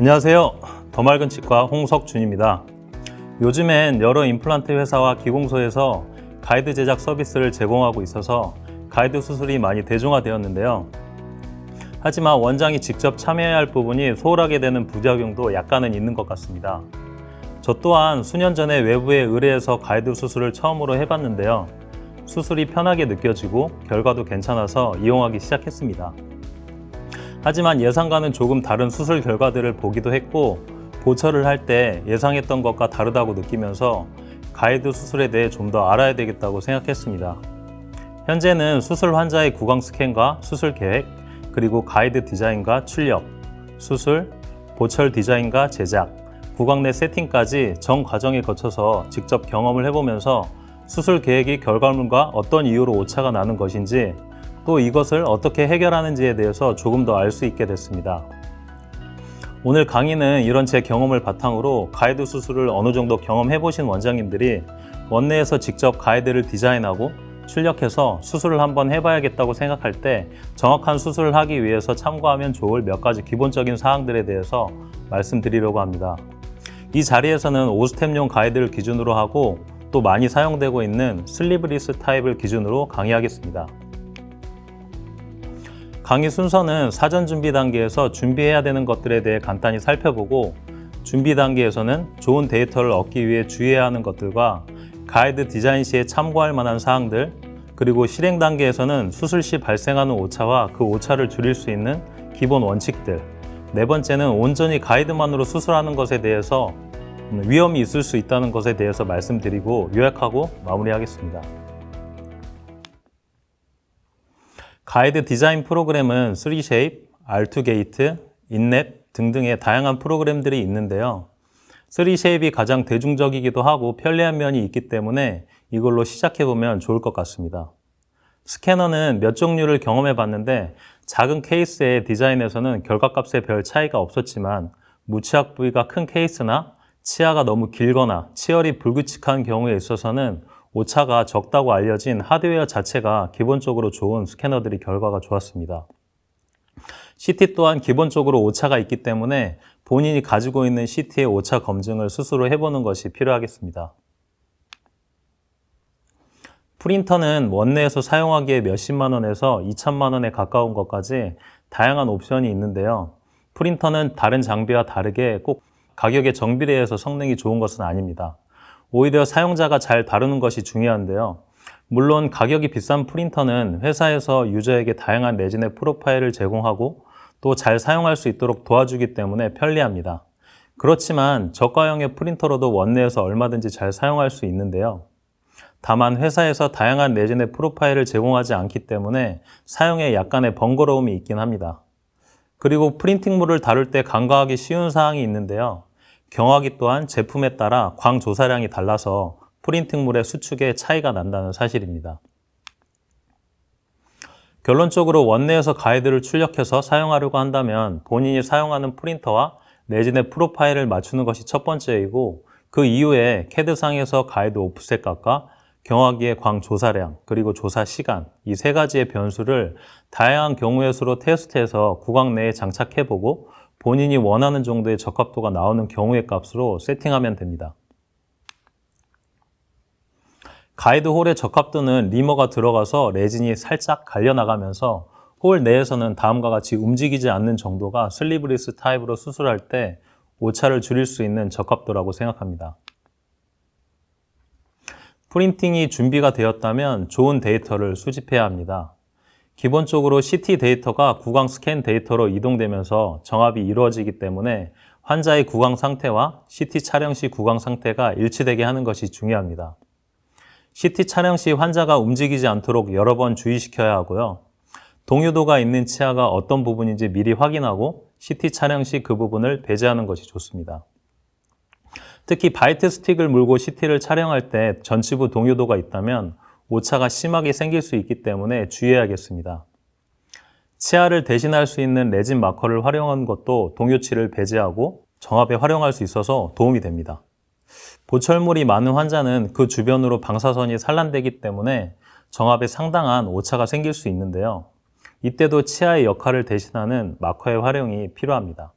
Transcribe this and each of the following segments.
안녕하세요. 더 맑은 치과 홍석준입니다. 요즘엔 여러 임플란트 회사와 기공소에서 가이드 제작 서비스를 제공하고 있어서 가이드 수술이 많이 대중화되었는데요. 하지만 원장이 직접 참여해야 할 부분이 소홀하게 되는 부작용도 약간은 있는 것 같습니다. 저 또한 수년 전에 외부에 의뢰해서 가이드 수술을 처음으로 해봤는데요. 수술이 편하게 느껴지고 결과도 괜찮아서 이용하기 시작했습니다. 하지만 예상과는 조금 다른 수술 결과들을 보기도 했고 보철을 할 때 예상했던 것과 다르다고 느끼면서 가이드 수술에 대해 좀 더 알아야 되겠다고 생각했습니다. 현재는 수술 환자의 구강 스캔과 수술 계획, 그리고 가이드 디자인과 출력, 수술, 보철 디자인과 제작, 구강 내 세팅까지 전 과정에 거쳐서 직접 경험을 해보면서 수술 계획이 결과물과 어떤 이유로 오차가 나는 것인지 또 이것을 어떻게 해결하는지에 대해서 조금 더 알 수 있게 됐습니다. 오늘 강의는 이런 제 경험을 바탕으로 가이드 수술을 어느 정도 경험해 보신 원장님들이 원내에서 직접 가이드를 디자인하고 출력해서 수술을 한번 해봐야겠다고 생각할 때 정확한 수술을 하기 위해서 참고하면 좋을 몇 가지 기본적인 사항들에 대해서 말씀드리려고 합니다. 이 자리에서는 5스텝용 가이드를 기준으로 하고 또 많이 사용되고 있는 슬리브리스 타입을 기준으로 강의하겠습니다. 강의 순서는 사전 준비 단계에서 준비해야 되는 것들에 대해 간단히 살펴보고 준비 단계에서는 좋은 데이터를 얻기 위해 주의해야 하는 것들과 가이드 디자인 시에 참고할 만한 사항들, 그리고 실행 단계에서는 수술 시 발생하는 오차와 그 오차를 줄일 수 있는 기본 원칙들, 네 번째는 온전히 가이드만으로 수술하는 것에 대해서 위험이 있을 수 있다는 것에 대해서 말씀드리고 요약하고 마무리하겠습니다. 가이드 디자인 프로그램은 3쉐입, R2게이트, 인랩 등등의 다양한 프로그램들이 있는데요. 3쉐입이 가장 대중적이기도 하고 편리한 면이 있기 때문에 이걸로 시작해보면 좋을 것 같습니다. 스캐너는 몇 종류를 경험해 봤는데 작은 케이스의 디자인에서는 결과값에 별 차이가 없었지만 무치약 부위가 큰 케이스나 치아가 너무 길거나 치열이 불규칙한 경우에 있어서는 오차가 적다고 알려진 하드웨어 자체가 기본적으로 좋은 스캐너들이 결과가 좋았습니다. CT 또한 기본적으로 오차가 있기 때문에 본인이 가지고 있는 CT의 오차 검증을 스스로 해보는 것이 필요하겠습니다. 프린터는 원내에서 사용하기에 몇십만 원에서 2천만 원에 가까운 것까지 다양한 옵션이 있는데요. 프린터는 다른 장비와 다르게 꼭 가격에 정비례해서 성능이 좋은 것은 아닙니다. 오히려 사용자가 잘 다루는 것이 중요한데요. 물론 가격이 비싼 프린터는 회사에서 유저에게 다양한 레진의 프로파일을 제공하고 또 잘 사용할 수 있도록 도와주기 때문에 편리합니다. 그렇지만 저가형의 프린터로도 원내에서 얼마든지 잘 사용할 수 있는데요. 다만 회사에서 다양한 레진의 프로파일을 제공하지 않기 때문에 사용에 약간의 번거로움이 있긴 합니다. 그리고 프린팅물을 다룰 때 간과하기 쉬운 사항이 있는데요. 경화기 또한 제품에 따라 광 조사량이 달라서 프린팅물의 수축에 차이가 난다는 사실입니다. 결론적으로 원내에서 가이드를 출력해서 사용하려고 한다면 본인이 사용하는 프린터와 레진의 프로파일을 맞추는 것이 첫 번째이고 그 이후에 CAD상에서 가이드 오프셋 값과 경화기의 광 조사량, 그리고 조사 시간, 이 세 가지의 변수를 다양한 경우의 수로 테스트해서 구강 내에 장착해보고 본인이 원하는 정도의 적합도가 나오는 경우의 값으로 세팅하면 됩니다. 가이드 홀의 적합도는 리머가 들어가서 레진이 살짝 갈려나가면서 홀 내에서는 다음과 같이 움직이지 않는 정도가 슬리브리스 타입으로 수술할 때 오차를 줄일 수 있는 적합도라고 생각합니다. 프린팅이 준비가 되었다면 좋은 데이터를 수집해야 합니다. 기본적으로 CT 데이터가 구강 스캔 데이터로 이동되면서 정합이 이루어지기 때문에 환자의 구강 상태와 CT 촬영 시 구강 상태가 일치되게 하는 것이 중요합니다. CT 촬영 시 환자가 움직이지 않도록 여러 번 주의시켜야 하고요. 동요도가 있는 치아가 어떤 부분인지 미리 확인하고 CT 촬영 시 그 부분을 배제하는 것이 좋습니다. 특히 바이트 스틱을 물고 CT를 촬영할 때 전치부 동요도가 있다면 오차가 심하게 생길 수 있기 때문에 주의해야겠습니다. 치아를 대신할 수 있는 레진 마커를 활용한 것도 동요치를 배제하고 정합에 활용할 수 있어서 도움이 됩니다. 보철물이 많은 환자는 그 주변으로 방사선이 산란되기 때문에 정합에 상당한 오차가 생길 수 있는데요. 이때도 치아의 역할을 대신하는 마커의 활용이 필요합니다.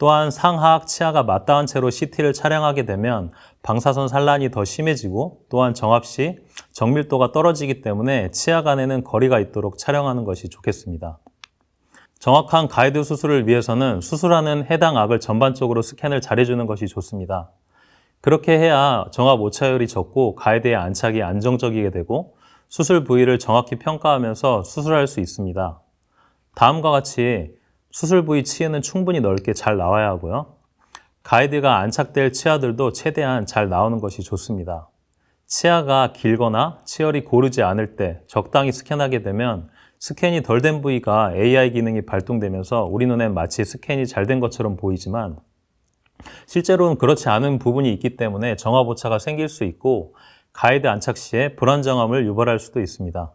또한 상하악 치아가 맞닿은 채로 CT를 촬영하게 되면 방사선 산란이 더 심해지고 또한 정압 시 정밀도가 떨어지기 때문에 치아 간에는 거리가 있도록 촬영하는 것이 좋겠습니다. 정확한 가이드 수술을 위해서는 수술하는 해당 악을 전반적으로 스캔을 잘해주는 것이 좋습니다. 그렇게 해야 정압 오차율이 적고 가이드의 안착이 안정적이게 되고 수술 부위를 정확히 평가하면서 수술할 수 있습니다. 다음과 같이 수술 부위 치의는 충분히 넓게 잘 나와야 하고요. 가이드가 안착될 치아들도 최대한 잘 나오는 것이 좋습니다. 치아가 길거나 치열이 고르지 않을 때 적당히 스캔하게 되면 스캔이 덜 된 부위가 AI 기능이 발동되면서 우리 눈엔 마치 스캔이 잘 된 것처럼 보이지만 실제로는 그렇지 않은 부분이 있기 때문에 정압 오차가 생길 수 있고 가이드 안착 시에 불안정함을 유발할 수도 있습니다.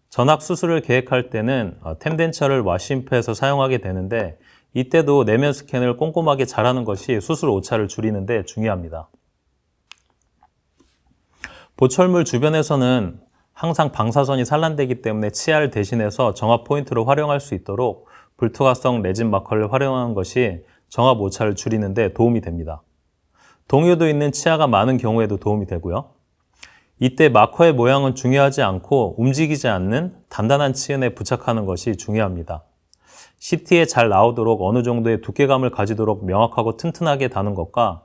전악 수술을 계획할 때는 템덴처를 와심프에서 사용하게 되는데 이때도 내면 스캔을 꼼꼼하게 잘하는 것이 수술 오차를 줄이는 데 중요합니다. 보철물 주변에서는 항상 방사선이 산란되기 때문에 치아를 대신해서 정압 포인트로 활용할 수 있도록 불투과성 레진 마커를 활용하는 것이 정압 오차를 줄이는 데 도움이 됩니다. 동요도 있는 치아가 많은 경우에도 도움이 되고요. 이때 마커의 모양은 중요하지 않고 움직이지 않는 단단한 치은에 부착하는 것이 중요합니다. CT에 잘 나오도록 어느 정도의 두께감을 가지도록 명확하고 튼튼하게 다는 것과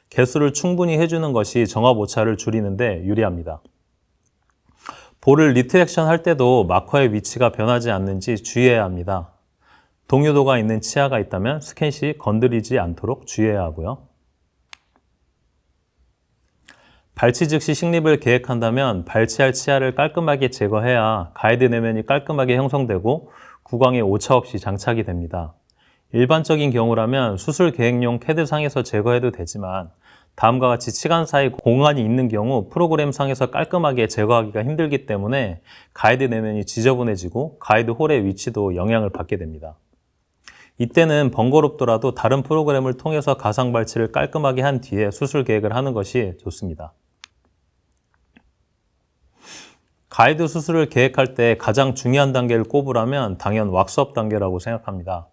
개수를 충분히 해주는 것이 정압 오차를 줄이는 데 유리합니다. 볼을 리트랙션 할 때도 마커의 위치가 변하지 않는지 주의해야 합니다. 동요도가 있는 치아가 있다면 스캔 시 건드리지 않도록 주의해야 하고요. 발치 즉시 식립을 계획한다면 발치할 치아를 깔끔하게 제거해야 가이드 내면이 깔끔하게 형성되고 구강에 오차 없이 장착이 됩니다. 일반적인 경우라면 수술 계획용 캐드상에서 제거해도 되지만 다음과 같이 치간 사이 공간이 있는 경우 프로그램 상에서 깔끔하게 제거하기가 힘들기 때문에 가이드 내면이 지저분해지고 가이드 홀의 위치도 영향을 받게 됩니다. 이때는 번거롭더라도 다른 프로그램을 통해서 가상 발치를 깔끔하게 한 뒤에 수술 계획을 하는 것이 좋습니다. 가이드 수술을 계획할 때 가장 중요한 단계를 꼽으라면 당연 왁스업 단계라고 생각합니다.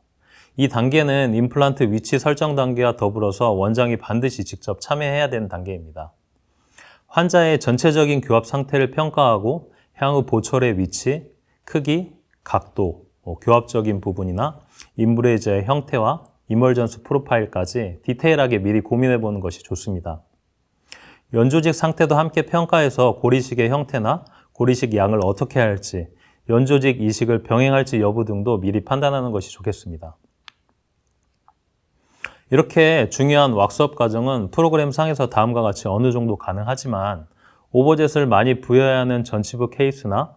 이 단계는 임플란트 위치 설정 단계와 더불어서 원장이 반드시 직접 참여해야 되는 단계입니다. 환자의 전체적인 교합 상태를 평가하고 향후 보철의 위치, 크기, 각도, 교합적인 부분이나 인브레이저의 형태와 이멀전스 프로파일까지 디테일하게 미리 고민해 보는 것이 좋습니다. 연조직 상태도 함께 평가해서 고리식의 형태나 고리식 양을 어떻게 할지, 연조직 이식을 병행할지 여부 등도 미리 판단하는 것이 좋겠습니다. 이렇게 중요한 왁스업 과정은 프로그램 상에서 다음과 같이 어느 정도 가능하지만 오버젯을 많이 부여해야 하는 전치부 케이스나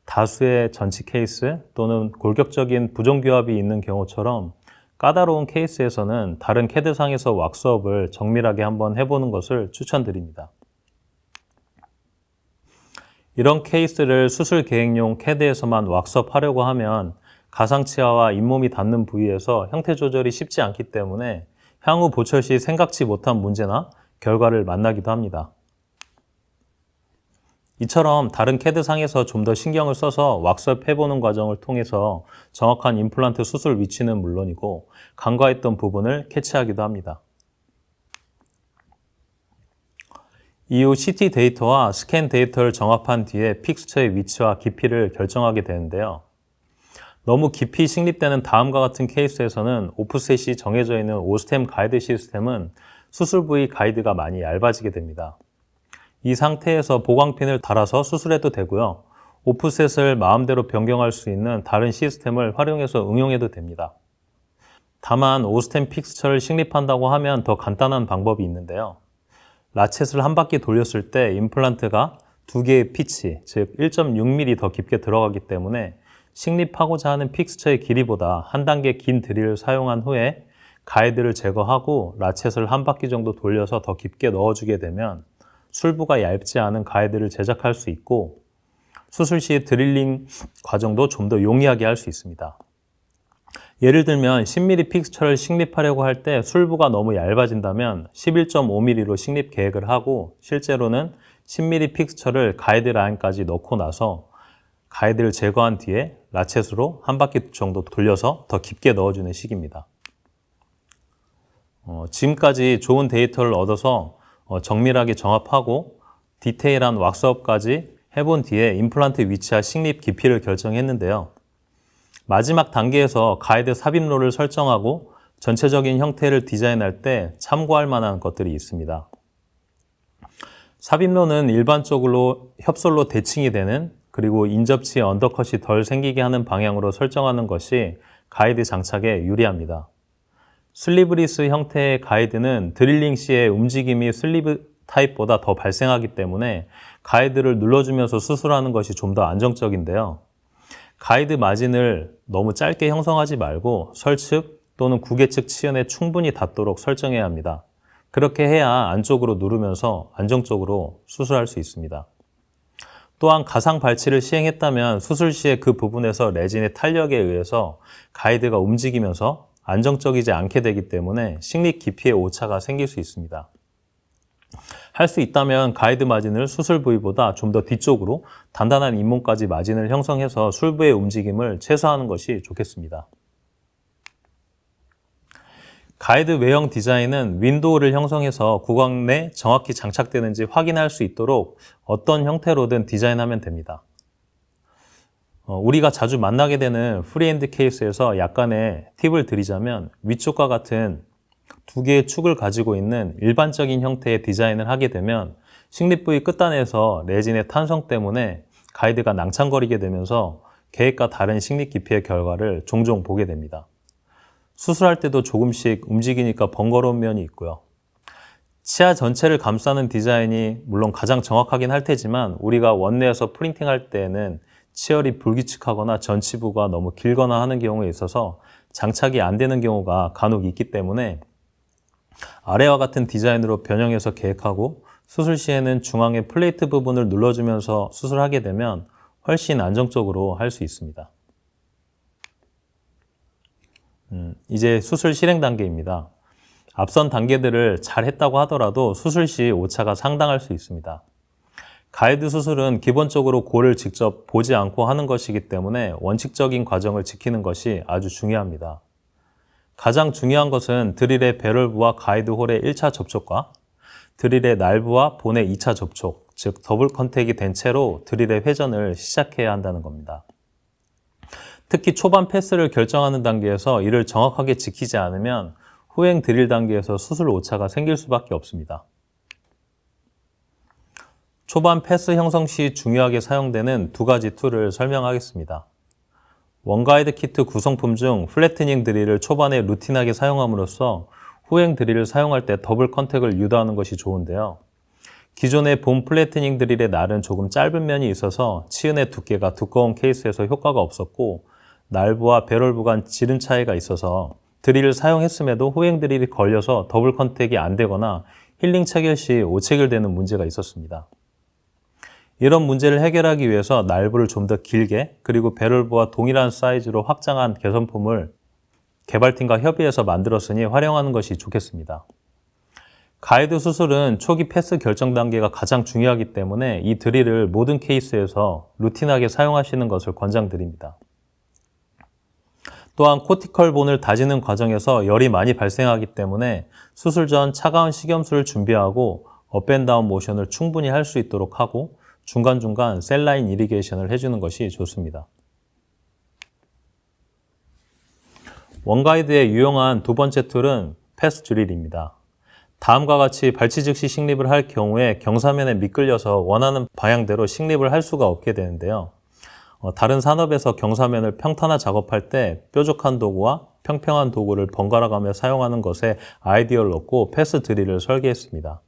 다수의 전치 케이스 또는 골격적인 부종교합이 있는 경우처럼 까다로운 케이스에서는 다른 캐드상에서 왁스업을 정밀하게 한번 해보는 것을 추천드립니다. 이런 케이스를 수술 계획용 캐드에서만 왁스업하려고 하면 가상치아와 잇몸이 닿는 부위에서 형태 조절이 쉽지 않기 때문에 향후 보철 시 생각지 못한 문제나 결과를 만나기도 합니다. 이처럼 다른 캐드상에서 좀 더 신경을 써서 왁스업 해보는 과정을 통해서 정확한 임플란트 수술 위치는 물론이고 간과했던 부분을 캐치하기도 합니다. 이후 CT 데이터와 스캔 데이터를 정합한 뒤에 픽스처의 위치와 깊이를 결정하게 되는데요. 너무 깊이 식립되는 다음과 같은 케이스에서는 오프셋이 정해져 있는 오스템 가이드 시스템은 수술 부위 가이드가 많이 얇아지게 됩니다. 이 상태에서 보강핀을 달아서 수술해도 되고요. 오프셋을 마음대로 변경할 수 있는 다른 시스템을 활용해서 응용해도 됩니다. 다만 오스템 픽스처를 식립한다고 하면 더 간단한 방법이 있는데요. 라쳇을 한 바퀴 돌렸을 때 임플란트가 두 개의 피치, 즉 1.6mm 더 깊게 들어가기 때문에 식립하고자 하는 픽스처의 길이보다 한 단계 긴 드릴을 사용한 후에 가이드를 제거하고 라쳇을 한 바퀴 정도 돌려서 더 깊게 넣어주게 되면 술부가 얇지 않은 가이드를 제작할 수 있고 수술 시 드릴링 과정도 좀 더 용이하게 할 수 있습니다. 예를 들면 10mm 픽스처를 식립하려고 할 때 술부가 너무 얇아진다면 11.5mm로 식립 계획을 하고 실제로는 10mm 픽스처를 가이드 라인까지 넣고 나서 가이드를 제거한 뒤에 라쳇으로 한 바퀴 정도 돌려서 더 깊게 넣어주는 식입니다. 지금까지 좋은 데이터를 얻어서 정밀하게 정합하고 디테일한 왁스업까지 해본 뒤에 임플란트 위치와 식립 깊이를 결정했는데요. 마지막 단계에서 가이드 삽입로를 설정하고 전체적인 형태를 디자인할 때 참고할 만한 것들이 있습니다. 삽입로는 일반적으로 협솔로 대칭이 되는, 그리고 인접치 언더컷이 덜 생기게 하는 방향으로 설정하는 것이 가이드 장착에 유리합니다. 슬리브리스 형태의 가이드는 드릴링 시에 움직임이 슬리브 타입보다 더 발생하기 때문에 가이드를 눌러주면서 수술하는 것이 좀 더 안정적인데요. 가이드 마진을 너무 짧게 형성하지 말고 설측 또는 구개측 치연에 충분히 닿도록 설정해야 합니다. 그렇게 해야 안쪽으로 누르면서 안정적으로 수술할 수 있습니다. 또한 가상 발치를 시행했다면 수술 시에 그 부분에서 레진의 탄력에 의해서 가이드가 움직이면서 안정적이지 않게 되기 때문에 식립 깊이의 오차가 생길 수 있습니다. 할 수 있다면 가이드 마진을 수술 부위보다 좀 더 뒤쪽으로 단단한 잇몸까지 마진을 형성해서 술부의 움직임을 최소화하는 것이 좋겠습니다. 가이드 외형 디자인은 윈도우를 형성해서 구강 내 정확히 장착되는지 확인할 수 있도록 어떤 형태로든 디자인하면 됩니다. 우리가 자주 만나게 되는 프리핸드 케이스에서 약간의 팁을 드리자면 위쪽과 같은 두 개의 축을 가지고 있는 일반적인 형태의 디자인을 하게 되면 식립 부위 끝단에서 레진의 탄성 때문에 가이드가 낭창거리게 되면서 계획과 다른 식립 깊이의 결과를 종종 보게 됩니다. 수술할 때도 조금씩 움직이니까 번거로운 면이 있고요. 치아 전체를 감싸는 디자인이 물론 가장 정확하긴 할 테지만 우리가 원내에서 프린팅할 때에는 치열이 불규칙하거나 전치부가 너무 길거나 하는 경우에 있어서 장착이 안 되는 경우가 간혹 있기 때문에 아래와 같은 디자인으로 변형해서 계획하고 수술 시에는 중앙의 플레이트 부분을 눌러주면서 수술하게 되면 훨씬 안정적으로 할 수 있습니다. 이제 수술 실행 단계입니다. 앞선 단계들을 잘 했다고 하더라도 수술 시 오차가 상당할 수 있습니다. 가이드 수술은 기본적으로 골을 직접 보지 않고 하는 것이기 때문에 원칙적인 과정을 지키는 것이 아주 중요합니다. 가장 중요한 것은 드릴의 배럴부와 가이드 홀의 1차 접촉과 드릴의 날부와 본의 2차 접촉, 즉 더블 컨택이 된 채로 드릴의 회전을 시작해야 한다는 겁니다. 특히 초반 패스를 결정하는 단계에서 이를 정확하게 지키지 않으면 후행 드릴 단계에서 수술 오차가 생길 수밖에 없습니다. 초반 패스 형성 시 중요하게 사용되는 두 가지 툴을 설명하겠습니다. 원가이드 키트 구성품 중 플래트닝 드릴을 초반에 루틴하게 사용함으로써 후행 드릴을 사용할 때 더블 컨택을 유도하는 것이 좋은데요. 기존의 본 플래트닝 드릴의 날은 조금 짧은 면이 있어서 치은의 두께가 두꺼운 케이스에서 효과가 없었고 날부와 배럴부 간 지름 차이가 있어서 드릴을 사용했음에도 후행 드릴이 걸려서 더블 컨택이 안 되거나 힐링 체결 시 오체결되는 문제가 있었습니다. 이런 문제를 해결하기 위해서 날부를 좀 더 길게 그리고 배럴부와 동일한 사이즈로 확장한 개선품을 개발팀과 협의해서 만들었으니 활용하는 것이 좋겠습니다. 가이드 수술은 초기 패스 결정 단계가 가장 중요하기 때문에 이 드릴을 모든 케이스에서 루틴하게 사용하시는 것을 권장드립니다. 또한 코티컬 본을 다지는 과정에서 열이 많이 발생하기 때문에 수술 전 차가운 식염수를 준비하고 업앤다운 모션을 충분히 할 수 있도록 하고 중간중간 셀라인 이리게이션을 해주는 것이 좋습니다. 원가이드의 유용한 두 번째 툴은 패스 드릴입니다. 다음과 같이 발치 즉시 식립을 할 경우에 경사면에 미끌려서 원하는 방향대로 식립을 할 수가 없게 되는데요. 다른 산업에서 경사면을 평탄화 작업할 때 뾰족한 도구와 평평한 도구를 번갈아 가며 사용하는 것에 아이디어를 얻고 패스 드릴을 설계했습니다.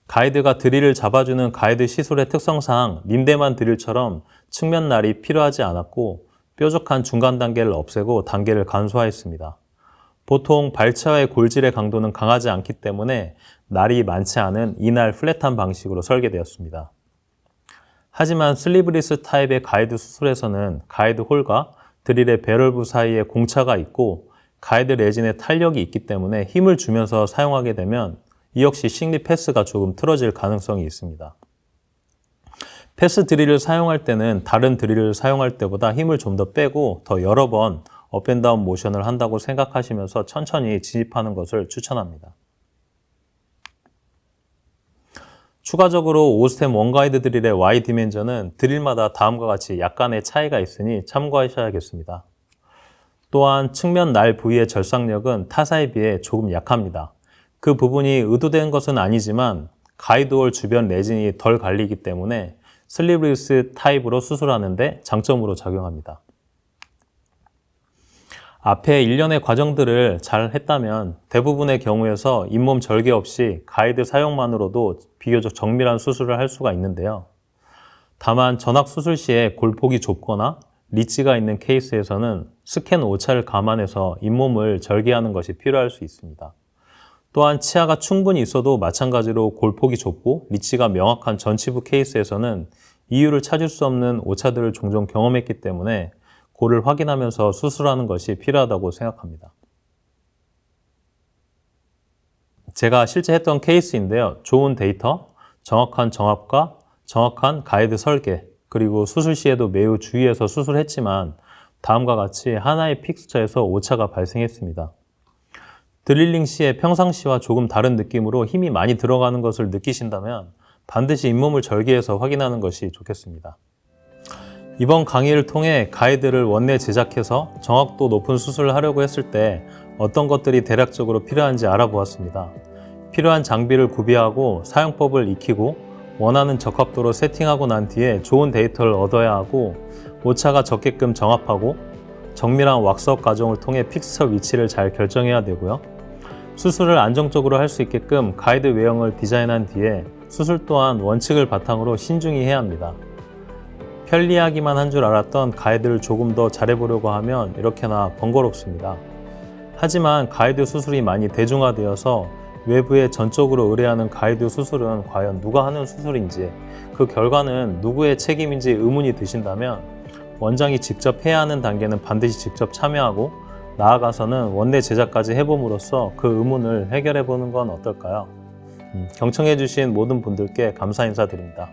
가이드가 드릴을 잡아주는 가이드 시술의 특성상 림데만 드릴처럼 측면 날이 필요하지 않았고 뾰족한 중간 단계를 없애고 단계를 간소화했습니다. 보통 발치와의 골질의 강도는 강하지 않기 때문에 날이 많지 않은 이날 플랫한 방식으로 설계되었습니다. 하지만 슬리브리스 타입의 가이드 수술에서는 가이드 홀과 드릴의 배럴부 사이에 공차가 있고 가이드 레진에 탄력이 있기 때문에 힘을 주면서 사용하게 되면 이 역시 식립 패스가 조금 틀어질 가능성이 있습니다. 패스 드릴을 사용할 때는 다른 드릴을 사용할 때보다 힘을 좀 더 빼고 더 여러 번 업앤다운 모션을 한다고 생각하시면서 천천히 진입하는 것을 추천합니다. 추가적으로 오스템 원가이드 드릴의 Y 디멘전은 드릴마다 다음과 같이 약간의 차이가 있으니 참고하셔야겠습니다. 또한 측면 날 부위의 절삭력은 타사에 비해 조금 약합니다. 그 부분이 의도된 것은 아니지만 가이드홀 주변 레진이 덜 갈리기 때문에 슬리브리스 타입으로 수술하는데 장점으로 작용합니다. 앞에 일련의 과정들을 잘 했다면 대부분의 경우에서 잇몸 절개 없이 가이드 사용만으로도 비교적 정밀한 수술을 할 수가 있는데요. 다만 전악 수술 시에 골폭이 좁거나 리치가 있는 케이스에서는 스캔 오차를 감안해서 잇몸을 절개하는 것이 필요할 수 있습니다. 또한 치아가 충분히 있어도 마찬가지로 골폭이 좁고 리치가 명확한 전치부 케이스에서는 이유를 찾을 수 없는 오차들을 종종 경험했기 때문에 그를 확인하면서 수술하는 것이 필요하다고 생각합니다. 제가 실제 했던 케이스인데요. 좋은 데이터, 정확한 정압과 정확한 가이드 설계, 그리고 수술 시에도 매우 주의해서 수술했지만 다음과 같이 하나의 픽스처에서 오차가 발생했습니다. 드릴링 시에 평상시와 조금 다른 느낌으로 힘이 많이 들어가는 것을 느끼신다면 반드시 잇몸을 절개해서 확인하는 것이 좋겠습니다. 이번 강의를 통해 가이드를 원내 제작해서 정확도 높은 수술을 하려고 했을 때 어떤 것들이 대략적으로 필요한지 알아보았습니다. 필요한 장비를 구비하고 사용법을 익히고 원하는 적합도로 세팅하고 난 뒤에 좋은 데이터를 얻어야 하고 오차가 적게끔 정합하고 정밀한 왁스업 과정을 통해 픽스처 위치를 잘 결정해야 되고요. 수술을 안정적으로 할 수 있게끔 가이드 외형을 디자인한 뒤에 수술 또한 원칙을 바탕으로 신중히 해야 합니다. 편리하기만 한 줄 알았던 가이드를 조금 더 잘해보려고 하면 이렇게나 번거롭습니다. 하지만 가이드 수술이 많이 대중화되어서 외부에 전적으로 의뢰하는 가이드 수술은 과연 누가 하는 수술인지, 그 결과는 누구의 책임인지 의문이 드신다면 원장이 직접 해야 하는 단계는 반드시 직접 참여하고 나아가서는 원내 제작까지 해봄으로써 그 의문을 해결해 보는 건 어떨까요? 경청해 주신 모든 분들께 감사 인사드립니다.